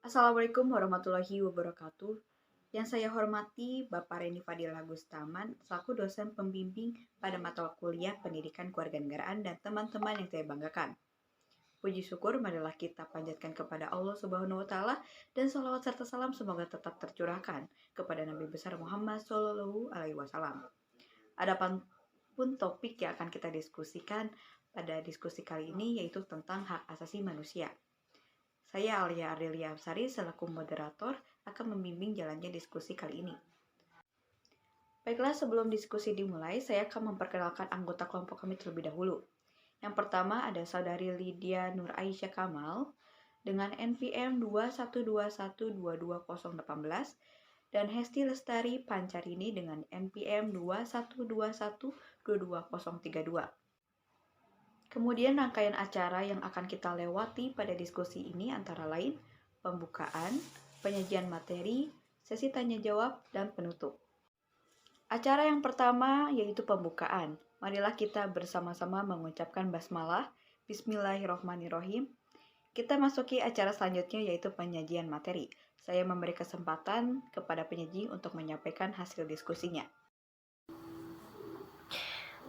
Assalamualaikum warahmatullahi wabarakatuh. Yang saya hormati Bapak Reni Fadil Agustaman, selaku dosen pembimbing pada mata kuliah Pendidikan Kewarganegaraan dan teman-teman yang saya banggakan. Puji syukur marilah kita panjatkan kepada Allah Subhanahu wa taala dan salawat serta salam semoga tetap tercurahkan kepada Nabi besar Muhammad Shallallahu alaihi wasallam. Adapun topik yang akan kita diskusikan pada diskusi kali ini yaitu tentang hak asasi manusia. Saya Alia Ardelia Absari selaku moderator akan membimbing jalannya diskusi kali ini. Baiklah, sebelum diskusi dimulai, saya akan memperkenalkan anggota kelompok kami terlebih dahulu. Yang pertama ada Saudari Lydia Nur Aisyah Kamal dengan NPM 2121222018 dan Hesti Lestari Pancarini dengan NPM 2121222032. Kemudian rangkaian acara yang akan kita lewati pada diskusi ini antara lain pembukaan, penyajian materi, sesi tanya jawab, dan penutup. Acara yang pertama yaitu pembukaan. Marilah kita bersama-sama mengucapkan basmalah, Bismillahirrohmanirrohim. Kita masuki acara selanjutnya yaitu penyajian materi. Saya memberi kesempatan kepada penyaji untuk menyampaikan hasil diskusinya.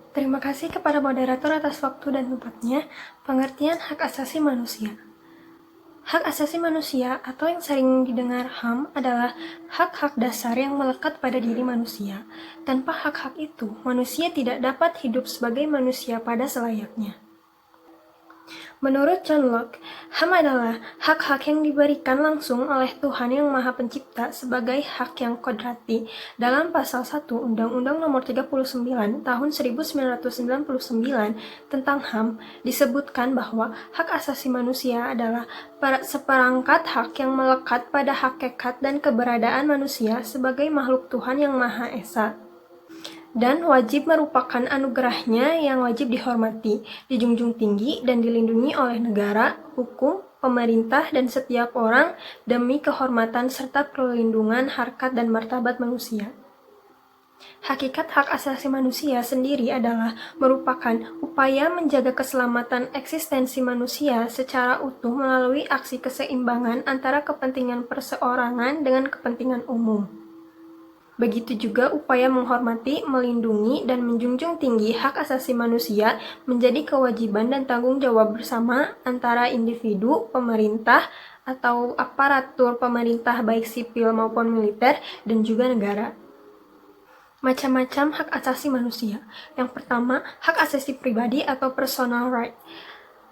Terima kasih kepada moderator atas waktu dan tempatnya. Pengertian hak asasi manusia. Hak asasi manusia atau yang sering didengar HAM adalah hak-hak dasar yang melekat pada diri manusia. Tanpa hak-hak itu, manusia tidak dapat hidup sebagai manusia pada selayaknya. Menurut John Locke, HAM adalah hak-hak yang diberikan langsung oleh Tuhan Yang Maha Pencipta sebagai hak yang kodrati. Dalam pasal 1 Undang-Undang Nomor 39 Tahun 1999 tentang HAM disebutkan bahwa hak asasi manusia adalah seperangkat hak yang melekat pada hakikat dan keberadaan manusia sebagai makhluk Tuhan Yang Maha Esa, dan wajib merupakan anugerahnya yang wajib dihormati, dijunjung tinggi, dan dilindungi oleh negara, hukum, pemerintah, dan setiap orang demi kehormatan serta perlindungan harkat dan martabat manusia. Hakikat hak asasi manusia sendiri adalah merupakan upaya menjaga keselamatan eksistensi manusia secara utuh melalui aksi keseimbangan antara kepentingan perseorangan dengan kepentingan umum. Begitu juga upaya menghormati, melindungi, dan menjunjung tinggi hak asasi manusia menjadi kewajiban dan tanggung jawab bersama antara individu, pemerintah, atau aparatur pemerintah baik sipil maupun militer, dan juga negara. Macam-macam hak asasi manusia. Yang pertama, hak asasi pribadi atau personal right,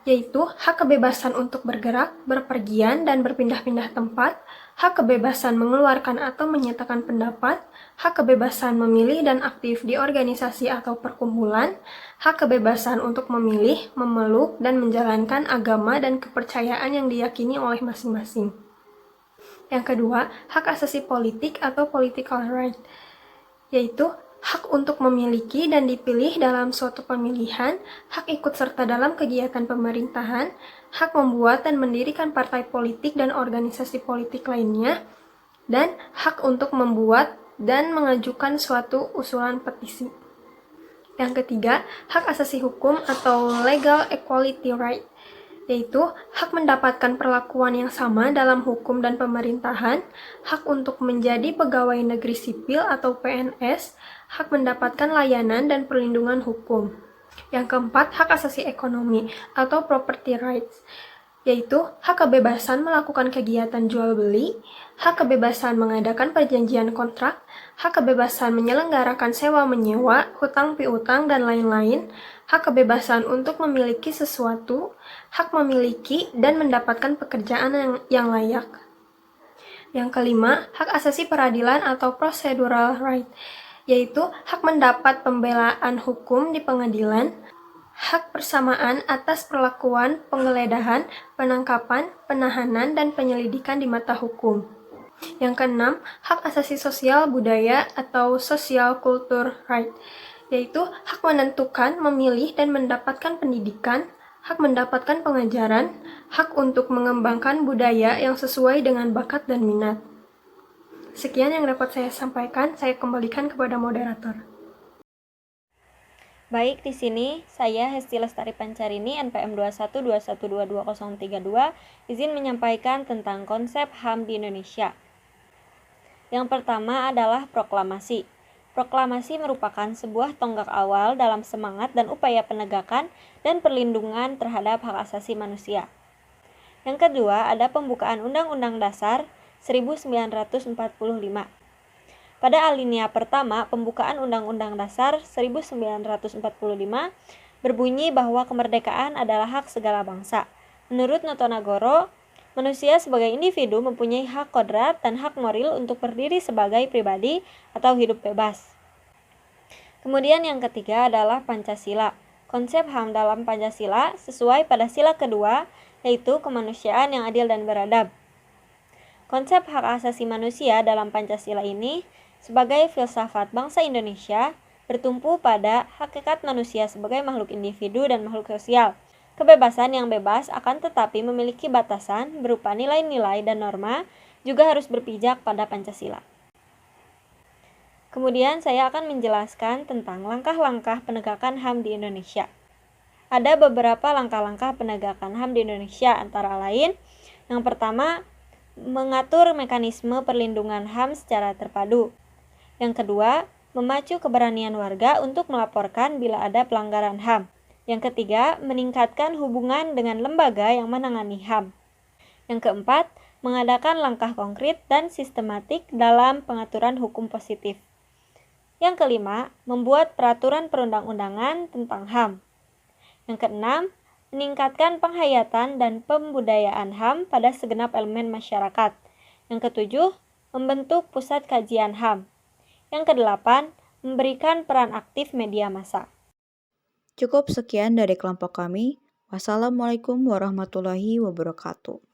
yaitu hak kebebasan untuk bergerak, berpergian, dan berpindah-pindah tempat, hak kebebasan mengeluarkan atau menyatakan pendapat, hak kebebasan memilih dan aktif di organisasi atau perkumpulan, hak kebebasan untuk memilih, memeluk, dan menjalankan agama dan kepercayaan yang diyakini oleh masing-masing. Yang kedua, hak asasi politik atau political right, yaitu hak untuk memiliki dan dipilih dalam suatu pemilihan, hak ikut serta dalam kegiatan pemerintahan, hak membuat dan mendirikan partai politik dan organisasi politik lainnya, dan hak untuk membuat dan mengajukan suatu usulan petisi. Yang ketiga, hak asasi hukum atau legal equality right, yaitu hak mendapatkan perlakuan yang sama dalam hukum dan pemerintahan, hak untuk menjadi pegawai negeri sipil atau PNS, hak mendapatkan layanan dan perlindungan hukum. Yang keempat, hak asasi ekonomi atau property rights, yaitu hak kebebasan melakukan kegiatan jual beli, hak kebebasan mengadakan perjanjian kontrak, hak kebebasan menyelenggarakan sewa-menyewa, hutang piutang, dan lain-lain, hak kebebasan untuk memiliki sesuatu, hak memiliki dan mendapatkan pekerjaan yang layak. Yang kelima, hak asasi peradilan atau procedural right, yaitu hak mendapat pembelaan hukum di pengadilan, hak persamaan atas perlakuan, penggeledahan, penangkapan, penahanan, dan penyelidikan di mata hukum. Yang keenam, hak asasi sosial budaya atau social culture right, yaitu hak menentukan, memilih, dan mendapatkan pendidikan, hak mendapatkan pengajaran, hak untuk mengembangkan budaya yang sesuai dengan bakat dan minat. Sekian yang dapat saya sampaikan, saya kembalikan kepada moderator. Baik, di sini saya Hesti Lestari Pancarini NPM 2121222032 izin menyampaikan tentang konsep HAM di Indonesia. Yang pertama adalah proklamasi. Proklamasi merupakan sebuah tonggak awal dalam semangat dan upaya penegakan dan perlindungan terhadap hak asasi manusia. Yang kedua ada pembukaan Undang-Undang Dasar 1945. Pada alinea pertama, pembukaan Undang-Undang Dasar 1945 berbunyi bahwa kemerdekaan adalah hak segala bangsa. Menurut Notonegoro, manusia sebagai individu mempunyai hak kodrat dan hak moral untuk berdiri sebagai pribadi atau hidup bebas. Kemudian yang ketiga adalah Pancasila. Konsep HAM dalam Pancasila sesuai pada sila kedua, yaitu kemanusiaan yang adil dan beradab. Konsep hak asasi manusia dalam Pancasila ini sebagai filsafat bangsa Indonesia bertumpu pada hakikat manusia sebagai makhluk individu dan makhluk sosial. Kebebasan yang bebas akan tetapi memiliki batasan berupa nilai-nilai dan norma juga harus berpijak pada Pancasila. Kemudian saya akan menjelaskan tentang langkah-langkah penegakan HAM di Indonesia. Ada beberapa langkah-langkah penegakan HAM di Indonesia, antara lain yang pertama, mengatur mekanisme perlindungan HAM secara terpadu. Yang kedua, memacu keberanian warga untuk melaporkan bila ada pelanggaran HAM. Yang ketiga, meningkatkan hubungan dengan lembaga yang menangani HAM. Yang keempat, mengadakan langkah konkret dan sistematik dalam pengaturan hukum positif. Yang kelima, membuat peraturan perundang-undangan tentang HAM. Yang keenam, meningkatkan penghayatan dan pembudayaan HAM pada segenap elemen masyarakat. Yang ketujuh, membentuk pusat kajian HAM. Yang kedelapan, memberikan peran aktif media massa. Cukup sekian dari kelompok kami. Wassalamualaikum warahmatullahi wabarakatuh.